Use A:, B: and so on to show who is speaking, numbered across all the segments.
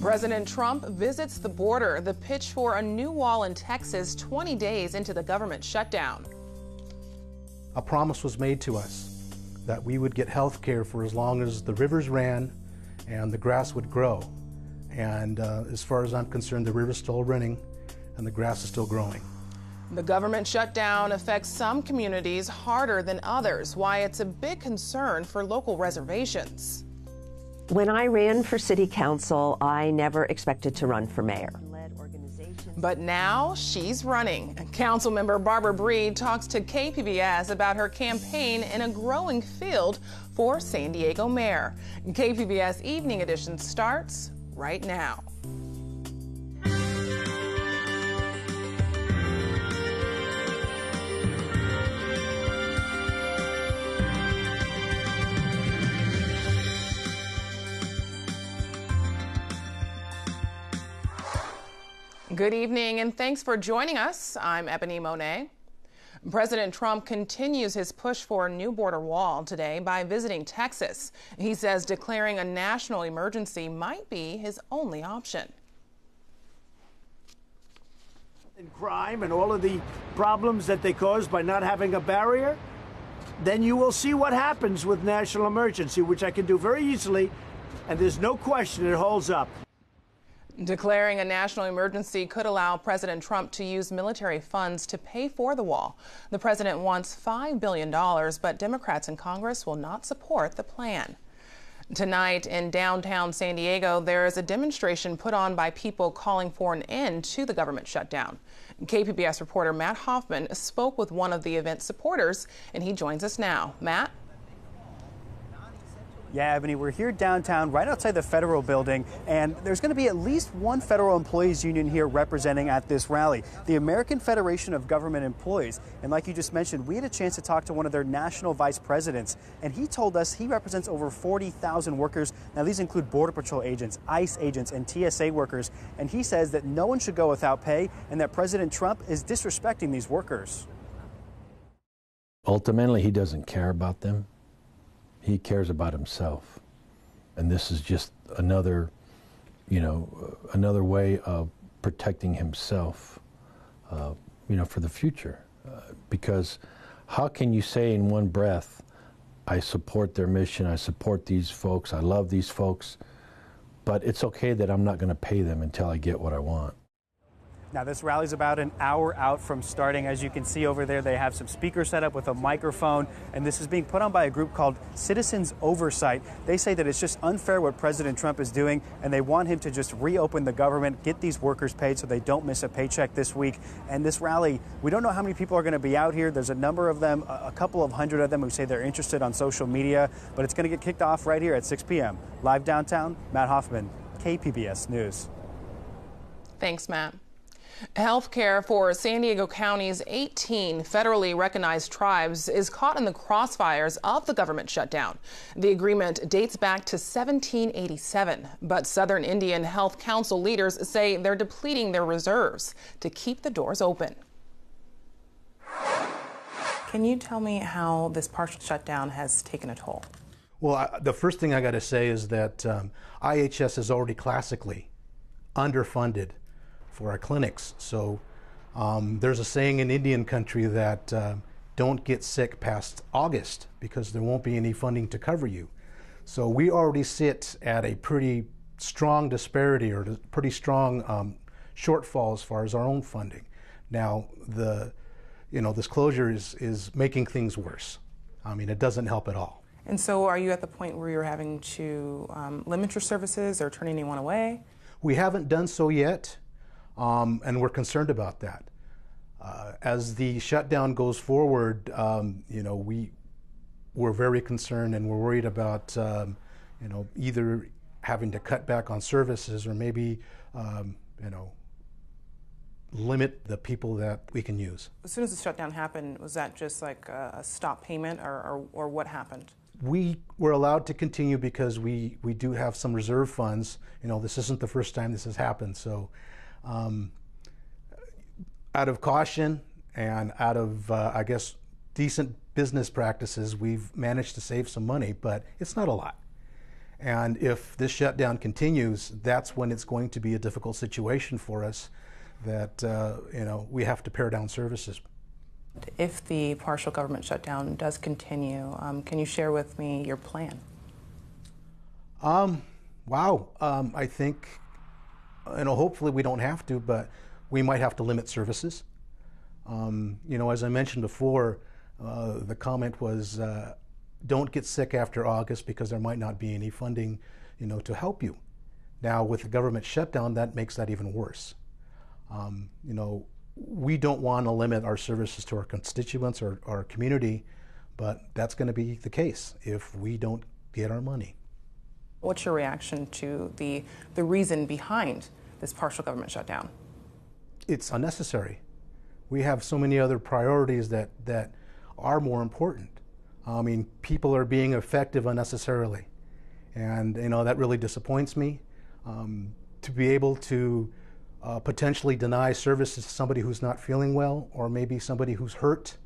A: President Trump visits the border, the pitch for a new wall in Texas 20 days into the government shutdown.
B: A promise was made to us that we would get health care for as long as the rivers ran and the grass would grow. And as far as I'm concerned, the river's still running and the grass is still growing.
A: The government shutdown affects some communities harder than others, why it's a big concern for local reservations.
C: When I ran for city council, I never expected to run for mayor.
A: But now she's running. Councilmember Barbara Breed talks to KPBS about her campaign in a growing field for San Diego mayor. KPBS Evening Edition starts right now. Good evening, and thanks for joining us. I'm Ebony Monet. President Trump continues his push for a new border wall today by visiting Texas. He says declaring a national emergency might be his only option.
D: And crime and all of the problems that they cause by not having a barrier, then you will see what happens with national emergency, which I can do very easily, and there's no question it holds up.
A: Declaring a national emergency could allow President Trump to use military funds to pay for the wall. The president wants $5 billion, but Democrats in Congress will not support the plan. Tonight in downtown San Diego, there is a demonstration put on by people calling for an end to the government shutdown. KPBS reporter Matt Hoffman spoke with one of the event's supporters, and he joins us now. Matt?
E: Yeah, Ebony, we're here downtown right outside the federal building, and there's going to be at least one federal employees union here representing at this rally, the American Federation of Government Employees. And like you just mentioned, we had a chance to talk to one of their national vice presidents, and he told us he represents over 40,000 workers. Now, these include Border Patrol agents, ICE agents, and TSA workers. And he says that no one should go without pay and that President Trump is disrespecting these workers.
F: Ultimately, he doesn't care about them. He cares about himself. And this is just another, another way of protecting himself, for the future. Because how can you say in one breath, I support their mission, I support these folks, I love these folks, but it's okay that I'm not going to pay them until I get what I want.
E: Now, this rally's about an hour out from starting. As you can see over there, they have some speakers set up with a microphone, and this is being put on by a group called Citizens Oversight. They say that it's just unfair what President Trump is doing, and they want him to just reopen the government, get these workers paid so they don't miss a paycheck this week. And this rally, we don't know how many people are going to be out here. There's a number of them, a couple of hundred of them who say they're interested on social media, but it's going to get kicked off right here at 6 p.m. Live downtown, Matt Hoffman, KPBS News.
A: Thanks, Matt. Health care for San Diego County's 18 federally recognized tribes is caught in the crossfires of the government shutdown. The agreement dates back to 1787, but Southern Indian Health Council leaders say they're depleting their reserves to keep the doors open. Can you tell me how this partial shutdown has taken a toll?
B: Well, the first thing I got to say is that IHS is already classically underfunded for our clinics. So there's a saying in Indian country that don't get sick past August because there won't be any funding to cover you. So we already sit at a pretty strong disparity or pretty strong shortfall as far as our own funding. Now, this closure is making things worse. I mean, it doesn't help at all.
A: And so are you at the point where you're having to limit your services or turn anyone away?
B: We haven't done so yet. And we're concerned about that. As the shutdown goes forward, we're very concerned and we're worried about, either having to cut back on services or maybe, limit the people that we can use. As
A: soon as the shutdown happened, was that just like a stop payment or what happened?
B: We were allowed to continue because we do have some reserve funds. This isn't the first time this has happened, so out of caution and out of, I guess, decent business practices, we've managed to save some money, but it's not a lot. And if this shutdown continues, that's when it's going to be a difficult situation for us that, we have to pare down services.
A: If the partial government shutdown does continue, can you share with me your plan?
B: I think, hopefully we don't have to, but we might have to limit services. As I mentioned before, the comment was, don't get sick after August because there might not be any funding, to help you. Now, with the government shutdown, that makes that even worse. We don't want to limit our services to our constituents or our community, but that's going to be the case if we don't get our money.
A: What's your reaction to the reason behind this partial government shutdown?
B: It's unnecessary. We have so many other priorities that are more important. People are being effective unnecessarily, and that really disappoints me. To be able to potentially deny services to somebody who's not feeling well, or maybe somebody who's hurt,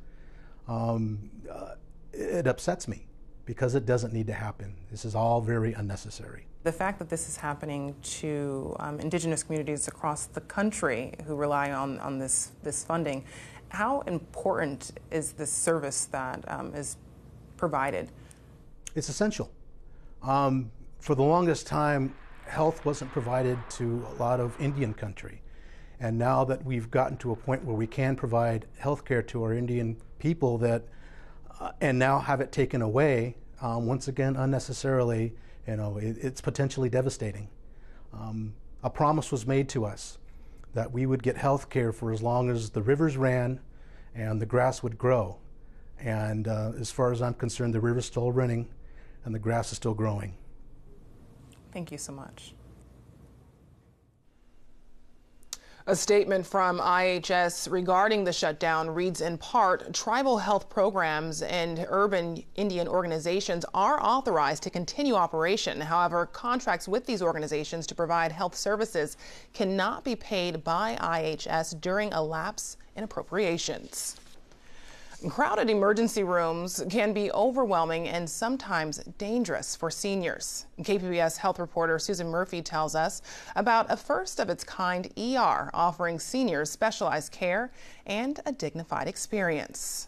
B: it upsets me because it doesn't need to happen. This is all very unnecessary.
A: The fact that this is happening to indigenous communities across the country who rely on this funding, how important is this service that is provided?
B: It's essential. For the longest time, health wasn't provided to a lot of Indian country. And now that we've gotten to a point where we can provide health care to our Indian people and now have it taken away, once again, unnecessarily, it's potentially devastating. A promise was made to us that we would get health care for as long as the rivers ran and the grass would grow. And as far as I'm concerned, the river's still running and the grass is still growing.
A: Thank you so much. A statement from IHS regarding the shutdown reads in part, tribal health programs and urban Indian organizations are authorized to continue operation. However, contracts with these organizations to provide health services cannot be paid by IHS during a lapse in appropriations. Crowded emergency rooms can be overwhelming and sometimes dangerous for seniors. KPBS health reporter Susan Murphy tells us about a first-of-its-kind ER offering seniors specialized care and a dignified experience.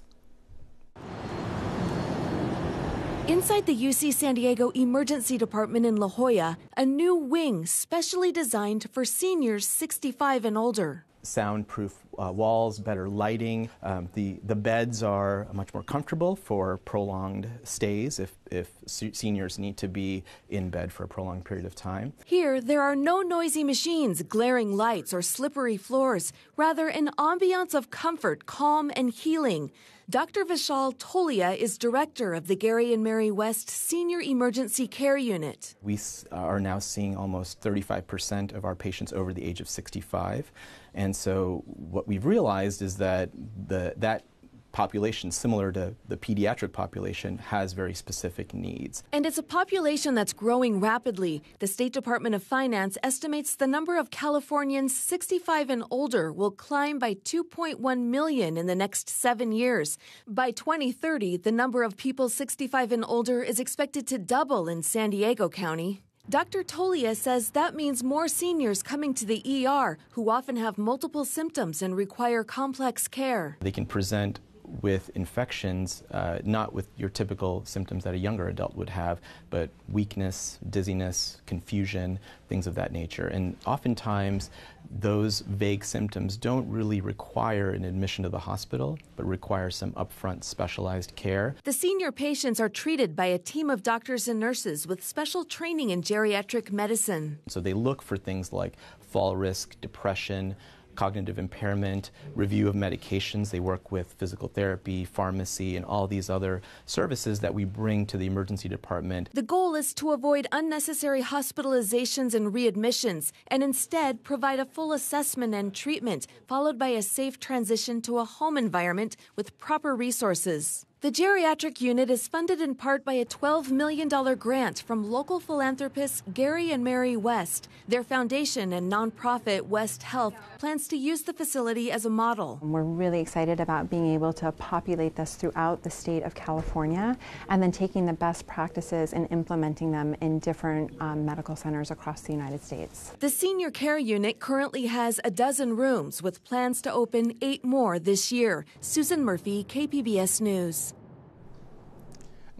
G: Inside the UC San Diego Emergency Department in La Jolla, a new wing specially designed for seniors 65 and older.
H: Soundproof walls, better lighting. The beds are much more comfortable for prolonged stays if seniors need to be in bed for a prolonged period of time.
G: Here, there are no noisy machines, glaring lights, or slippery floors. Rather, an ambiance of comfort, calm, and healing. Dr. Vishal Tolia is director of the Gary and Mary West Senior Emergency Care Unit.
H: We are now seeing almost 35% of our patients over the age of 65. And so what we've realized is that that population, similar to the pediatric population, has very specific needs.
G: And it's a population that's growing rapidly. The State Department of Finance estimates the number of Californians 65 and older will climb by 2.1 million in the next 7 years. By 2030, the number of people 65 and older is expected to double in San Diego County. Dr. Tolia says that means more seniors coming to the ER who often have multiple symptoms and require complex care.
H: They can present with infections, not with your typical symptoms that a younger adult would have, but weakness, dizziness, confusion, things of that nature. And oftentimes, those vague symptoms don't really require an admission to the hospital, but require some upfront specialized care.
G: The senior patients are treated by a team of doctors and nurses with special training in geriatric medicine.
H: So they look for things like fall risk, depression, cognitive impairment, review of medications. They work with physical therapy, pharmacy, and all these other services that we bring to the emergency department.
G: The goal is to avoid unnecessary hospitalizations and readmissions, and instead provide a full assessment and treatment, followed by a safe transition to a home environment with proper resources. The geriatric unit is funded in part by a $12 million grant from local philanthropists Gary and Mary West. Their foundation and nonprofit West Health plans to use the facility as a model.
I: We're really excited about being able to populate this throughout the state of California and then taking the best practices and implementing them in different medical centers across the United States.
G: The senior care unit currently has a dozen rooms with plans to open 8 more this year. Susan Murphy, KPBS News.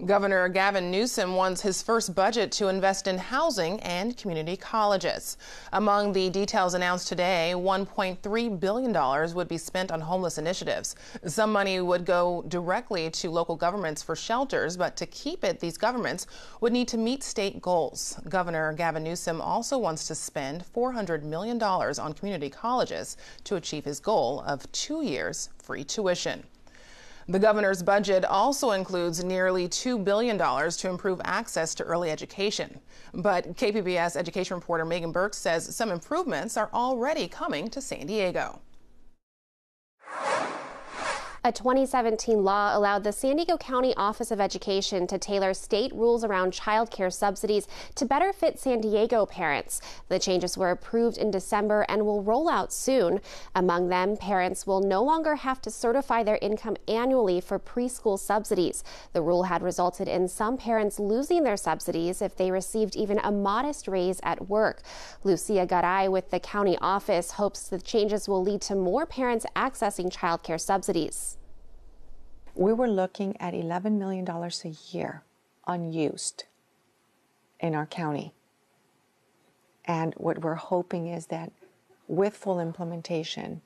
A: Governor Gavin Newsom wants his first budget to invest in housing and community colleges. Among the details announced today, $1.3 billion would be spent on homeless initiatives. Some money would go directly to local governments for shelters, but to keep it, these governments would need to meet state goals. Governor Gavin Newsom also wants to spend $400 million on community colleges to achieve his goal of 2 years free tuition. The governor's budget also includes nearly $2 billion to improve access to early education. But KPBS education reporter Megan Burks says some improvements are already coming to San Diego.
J: A 2017 law allowed the San Diego County Office of Education to tailor state rules around child care subsidies to better fit San Diego parents. The changes were approved in December and will roll out soon. Among them, parents will no longer have to certify their income annually for preschool subsidies. The rule had resulted in some parents losing their subsidies if they received even a modest raise at work. Lucia Garay with the county office hopes the changes will lead to more parents accessing child care subsidies.
K: We were looking at $11 million a year unused in our county. And what we're hoping is that with full implementation,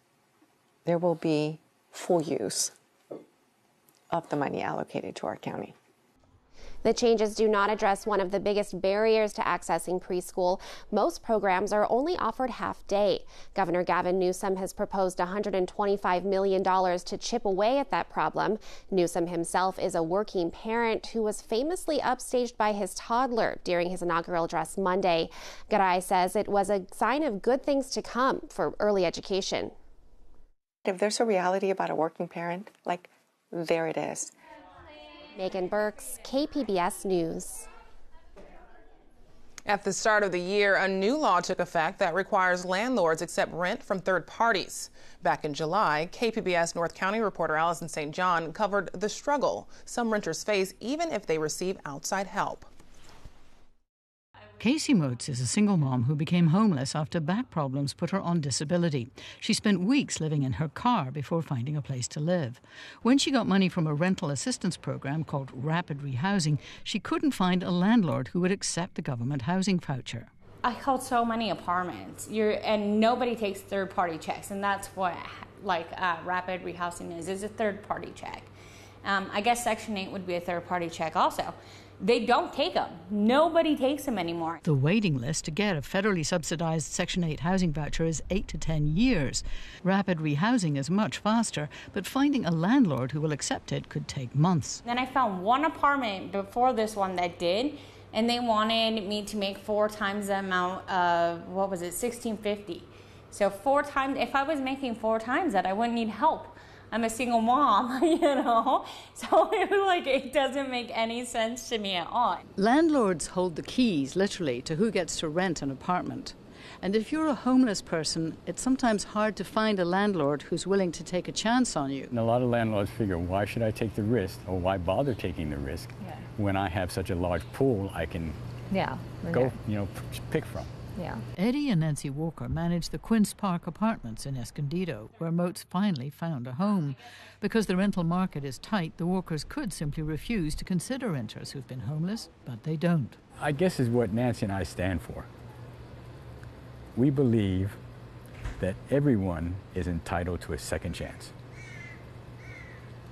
K: there will be full use of the money allocated to our county.
J: The changes do not address one of the biggest barriers to accessing preschool. Most programs are only offered half-day. Governor Gavin Newsom has proposed $125 million to chip away at that problem. Newsom himself is a working parent who was famously upstaged by his toddler during his inaugural address Monday. Garay says it was a sign of good things to come for early education.
K: If there's a reality about a working parent, like, there it is.
J: Megan Burks, KPBS News.
A: At the start of the year, a new law took effect that requires landlords accept rent from third parties. Back in July, KPBS North County reporter Allison St. John covered the struggle some renters face even if they receive outside help.
L: Casey Motes is a single mom who became homeless after back problems put her on disability. She spent weeks living in her car before finding a place to live. When she got money from a rental assistance program called Rapid Rehousing, she couldn't find a landlord who would accept the government housing voucher.
M: I called so many apartments, and nobody takes third-party checks, and that's what Rapid Rehousing is a third-party check. I guess Section 8 would be a third-party check also. They don't take them. Nobody takes them anymore.
L: The waiting list to get a federally subsidized Section 8 housing voucher is 8 to 10 years. Rapid rehousing is much faster, but finding a landlord who will accept it could take months.
M: Then I found one apartment before this one that did, and they wanted me to make 4 times the amount of, $1,650. So 4 times, if I was making 4 times that, I wouldn't need help. I'm a single mom, so it doesn't make any sense to me at all.
L: Landlords hold the keys, literally, to who gets to rent an apartment. And if you're a homeless person, it's sometimes hard to find a landlord who's willing to take a chance on you.
N: And a lot of landlords figure, why should I take the risk, or why bother taking the risk when I have such a large pool I can go, pick from.
L: Yeah. Eddie and Nancy Walker manage the Quince Park Apartments in Escondido, where Motes finally found a home. Because the rental market is tight, the Walkers could simply refuse to consider renters who've been homeless, but they don't.
N: I guess is what Nancy and I stand for. We believe that everyone is entitled to a second chance.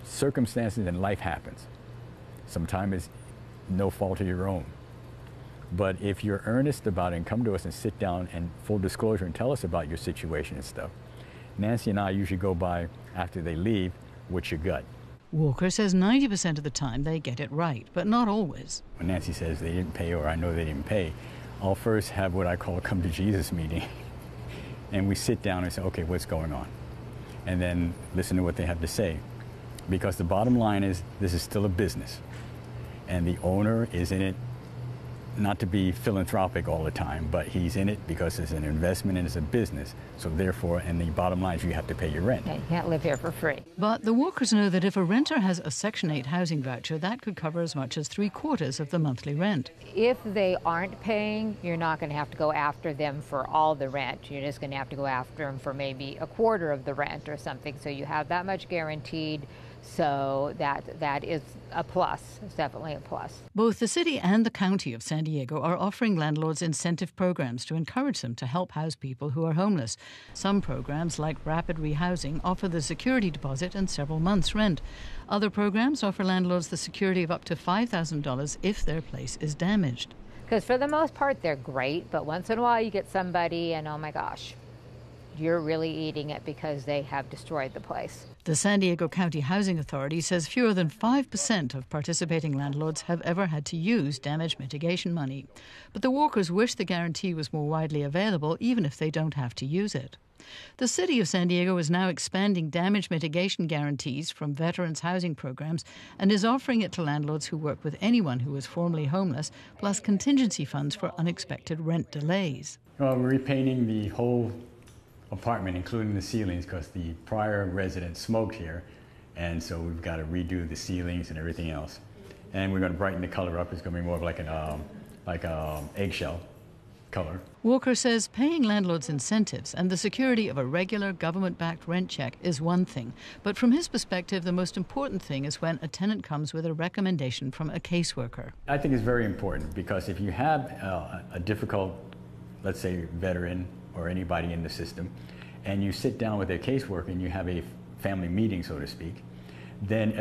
N: Circumstances in life happens. Sometimes it's no fault of your own. But if you're earnest about it and come to us and sit down and full disclosure and tell us about your situation and stuff, Nancy and I usually go by after they leave, what's your gut?
L: Walker says 90% of the time they get it right, but not always.
N: When Nancy says they didn't pay or I know they didn't pay, I'll first have what I call a come to Jesus meeting. And we sit down and say, okay, what's going on? And then listen to what they have to say. Because the bottom line is, this is still a business. And the owner is in it, not to be philanthropic all the time, but he's in it because it's an investment and it's a business. So therefore, and the bottom line is you have to pay your rent.
O: Yeah, you can't live here for free.
L: But the Walkers know that if a renter has a Section 8 housing voucher, that could cover as much as 3/4 of the monthly rent.
O: If they aren't paying, you're not going to have to go after them for all the rent. You're just going to have to go after them for maybe 1/4 of the rent or something. So you have that much guaranteed. So that is a plus. It's definitely a plus.
L: Both the city and the county of San Diego are offering landlords incentive programs to encourage them to help house people who are homeless. Some programs, like Rapid Rehousing, offer the security deposit and several months' rent. Other programs offer landlords the security of up to $5,000 if their place is damaged.
O: Because for the most part, they're great, but once in a while you get somebody and, oh my gosh, you're really eating it because they have destroyed the place.
L: The San Diego County Housing Authority says fewer than 5% of participating landlords have ever had to use damage mitigation money. But the Walkers wish the guarantee was more widely available, even if they don't have to use it. The city of San Diego is now expanding damage mitigation guarantees from veterans' housing programs and is offering it to landlords who work with anyone who was formerly homeless, plus contingency funds for unexpected rent delays.
N: Well, we're repainting the whole apartment, including the ceilings, because the prior resident smoked here, and so we've got to redo the ceilings and everything else. And we're going to brighten the color up. It's going to be more of like an eggshell color.
L: Walker says paying landlords incentives and the security of a regular government-backed rent check is one thing, but from his perspective, the most important thing is when a tenant comes with a recommendation from a caseworker.
N: I think it's very important, because if you have a difficult, let's say, veteran or anybody in the system, and you sit down with their caseworker and you have a family meeting, so to speak, then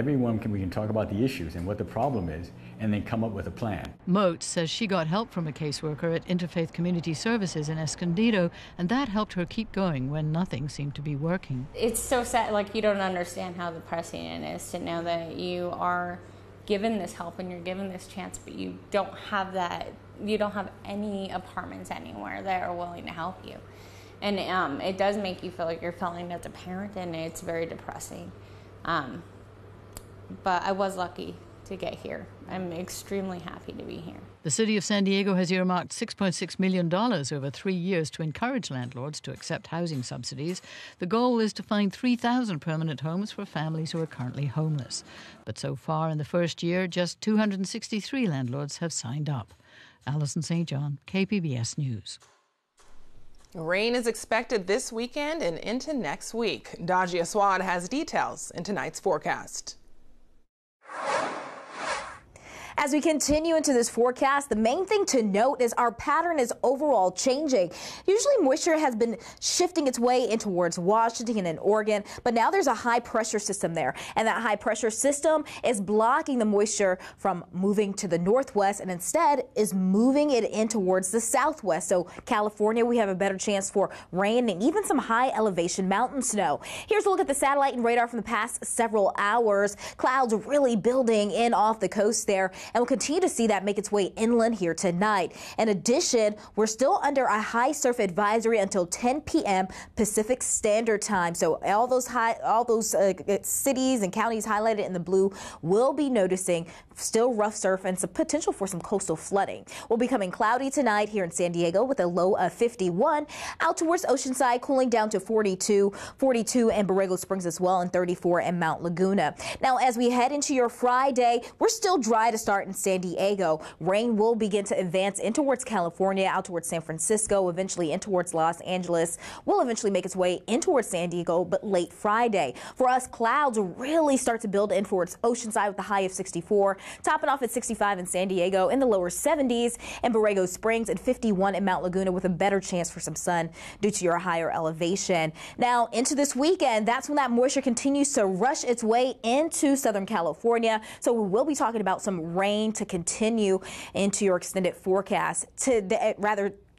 N: we can talk about the issues and what the problem is, and then come up with a plan.
L: Moat says she got help from a caseworker at Interfaith Community Services in Escondido, and that helped her keep going when nothing seemed to be working.
M: It's so sad, like, you don't understand how depressing it is to know that you are given this help and you're given this chance, but you don't have that. You don't have any apartments anywhere that are willing to help you. And it does make you feel like you're failing as a parent, and it's very depressing. But I was lucky to get here. I'm extremely happy to be here.
L: The city of San Diego has earmarked $6.6 million over 3 years to encourage landlords to accept housing subsidies. The goal is to find 3,000 permanent homes for families who are currently homeless. But so far in the first year, just 263 landlords have signed up. Allison St. John, KPBS News.
A: Rain is expected this weekend and into next week. Dajia Swad has details in tonight's forecast.
P: As we continue into this forecast, the main thing to note is our pattern is overall changing. Usually moisture has been shifting its way in towards Washington and Oregon, but now there's a high pressure system there, and that high pressure system is blocking the moisture from moving to the northwest and instead is moving it in towards the southwest. So California, we have a better chance for rain and even some high elevation mountain snow. Here's a look at the satellite and radar from the past several hours. Clouds really building in off the coast there, and we'll continue to see that make its way inland here tonight. In addition, we're still under a high surf advisory until 10 p.m. Pacific Standard Time. So all those cities and counties highlighted in the blue will be noticing still rough surf and some potential for some coastal flooding. We'll be becoming cloudy tonight here in San Diego with a low of 51. Out towards Oceanside, cooling down to 42 in Borrego Springs as well, and 34 in Mount Laguna. Now, as we head into your Friday, we're still dry to start in San Diego. Rain will begin to advance in towards California, out towards San Francisco, eventually in towards Los Angeles. Will eventually make its way in towards San Diego, but late Friday. For us, clouds really start to build in towards Oceanside with a high of 64, topping off at 65 in San Diego, in the lower 70s in Borrego Springs, and 51 in Mount Laguna with a better chance for some sun due to your higher elevation. Now, into this weekend, that's when that moisture continues to rush its way into Southern California. So we will be talking about some rain to continue into your extended forecast,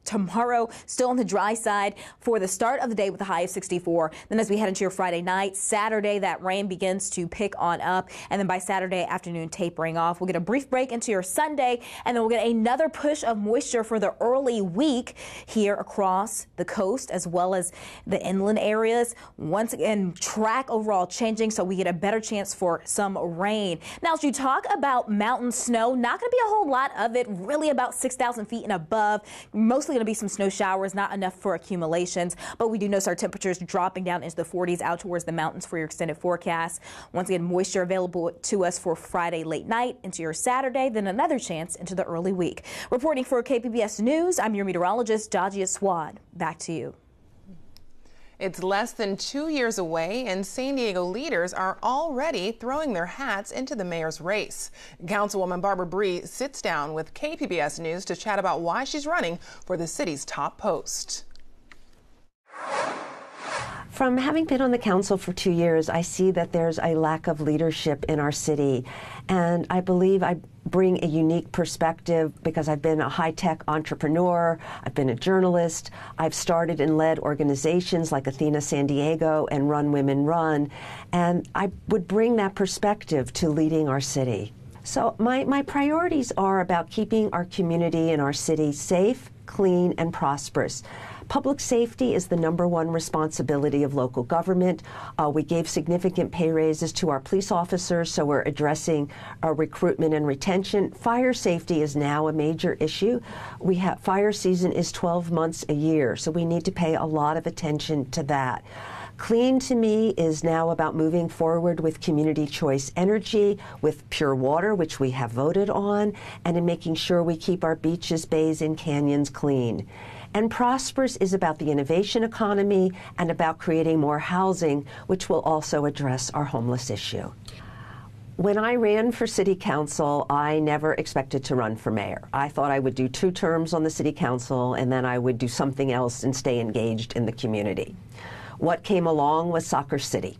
P: tomorrow, still on the dry side for the start of the day with a high of 64. Then as we head into your Friday night, Saturday, that rain begins to pick on up. And then by Saturday afternoon, tapering off. We'll get a brief break into your Sunday, and then we'll get another push of moisture for the early week here across the coast as well as the inland areas. Once again, track overall changing, so we get a better chance for some rain. Now, as you talk about mountain snow, not going to be a whole lot of it, really about 6,000 feet and above. Mostly going to be some snow showers, not enough for accumulations, but we do notice our temperatures dropping down into the 40s out towards the mountains for your extended forecast. Once again, moisture available to us for Friday late night into your Saturday, then another chance into the early week. Reporting for KPBS News, I'm your meteorologist, Dajia Swad. Back to you.
A: It's less than 2 years away, and San Diego leaders are already throwing their hats into the mayor's race. Councilwoman Barbara Bree sits down with KPBS News to chat about why she's running for the city's top post.
C: From having been on the council for 2 years, I see that there's a lack of leadership in our city, and I believe I bring a unique perspective because I've been a high-tech entrepreneur, I've been a journalist, I've started and led organizations like Athena San Diego and Run Women Run, and I would bring that perspective to leading our city. So my priorities are about keeping our community and our city safe, clean, and prosperous. Public safety is the #1 responsibility of local government. We gave significant pay raises to our police officers, so we're addressing recruitment and retention. Fire safety is now a major issue. Fire season is 12 months a year, so we need to pay a lot of attention to that. Clean to me is now about moving forward with community choice energy, with pure water, which we have voted on, and in making sure we keep our beaches, bays, and canyons clean. And prosperous is about the innovation economy and about creating more housing, which will also address our homeless issue. When I ran for city council, I never expected to run for mayor. I thought I would do 2 terms on the city council and then I would do something else and stay engaged in the community. What came along was Soccer City.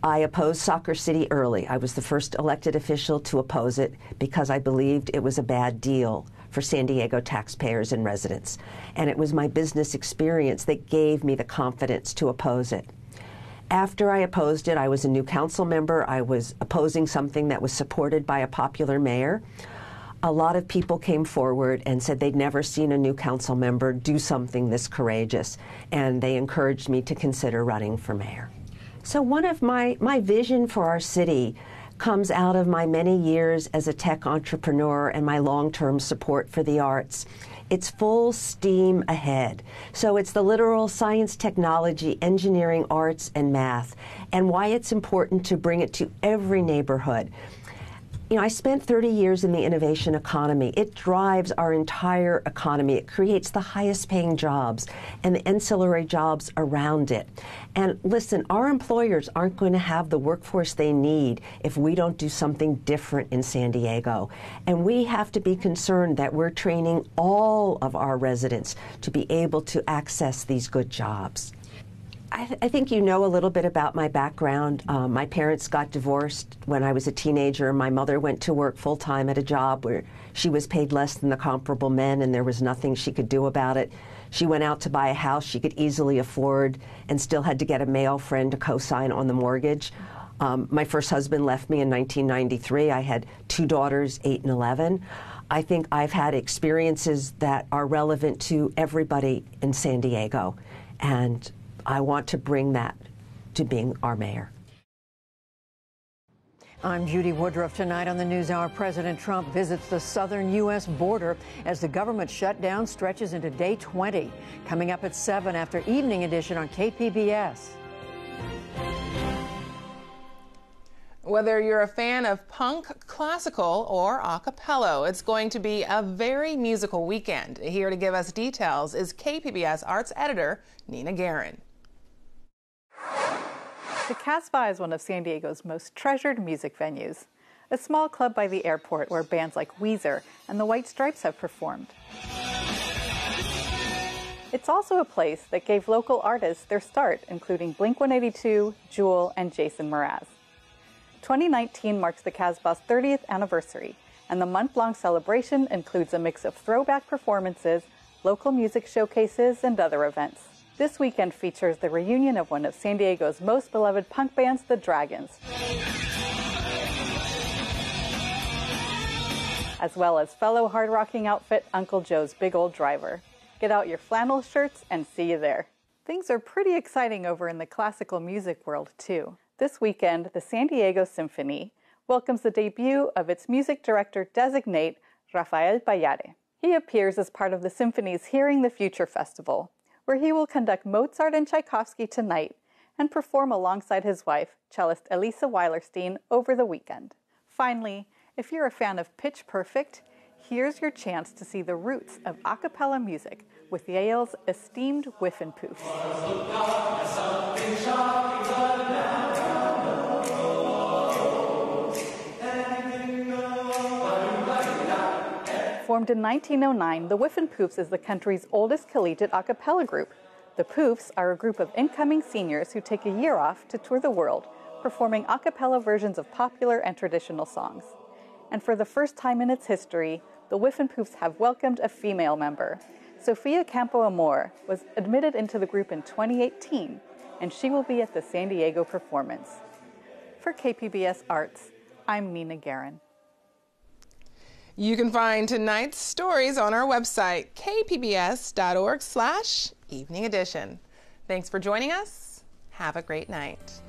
C: I opposed Soccer City early. I was the first elected official to oppose it because I believed it was a bad deal for San Diego taxpayers and residents. And it was my business experience that gave me the confidence to oppose it. After I opposed it, I was a new council member. I was opposing something that was supported by a popular mayor. A lot of people came forward and said they'd never seen a new council member do something this courageous, and they encouraged me to consider running for mayor. So one of my vision for our city comes out of my many years as a tech entrepreneur and my long-term support for the arts. It's full steam ahead. So it's the literal science, technology, engineering, arts, and math, and why it's important to bring it to every neighborhood. You know, I spent 30 years in the innovation economy. It drives our entire economy. It creates the highest paying jobs and the ancillary jobs around it. And listen, our employers aren't going to have the workforce they need if we don't do something different in San Diego. And we have to be concerned that we're training all of our residents to be able to access these good jobs. I think you know a little bit about my background. My parents got divorced when I was a teenager. My mother went to work full-time at a job where she was paid less than the comparable men, and there was nothing she could do about it. She went out to buy a house she could easily afford and still had to get a male friend to co-sign on the mortgage. My first husband left me in 1993. I had 2 daughters, 8 and 11. I think I've had experiences that are relevant to everybody in San Diego, and I want to bring that to being our mayor.
Q: I'm Judy Woodruff. Tonight on the NewsHour, President Trump visits the southern U.S. border as the government shutdown stretches into day 20. Coming up at 7 after Evening Edition on KPBS.
A: Whether you're a fan of punk, classical, or a cappella, it's going to be a very musical weekend. Here to give us details is KPBS arts editor Nina Guerin.
R: The Casbah is one of San Diego's most treasured music venues, a small club by the airport where bands like Weezer and the White Stripes have performed. It's also a place that gave local artists their start, including Blink-182, Jewel, and Jason Mraz. 2019 marks the Casbah's 30th anniversary, and the month-long celebration includes a mix of throwback performances, local music showcases, and other events. This weekend features the reunion of one of San Diego's most beloved punk bands, the Dragons, as well as fellow hard-rocking outfit Uncle Joe's Big Old Driver. Get out your flannel shirts and see you there. Things are pretty exciting over in the classical music world, too. This weekend, the San Diego Symphony welcomes the debut of its music director-designate, Rafael Payare. He appears as part of the Symphony's Hearing the Future Festival, where he will conduct Mozart and Tchaikovsky tonight and perform alongside his wife, cellist Elisa Weilerstein, over the weekend. Finally, if you're a fan of Pitch Perfect, here's your chance to see the roots of a cappella music with Yale's esteemed Whiffenpoofs. Formed in 1909, the Whiffenpoofs is the country's oldest collegiate a cappella group. The Poofs are a group of incoming seniors who take a year off to tour the world, performing a cappella versions of popular and traditional songs. And for the first time in its history, the Whiffenpoofs have welcomed a female member. Sofia Campo Amor was admitted into the group in 2018, and she will be at the San Diego performance. For KPBS Arts, I'm Nina Guerin.
A: You can find tonight's stories on our website, kpbs.org/evening edition. Thanks for joining us. Have a great night.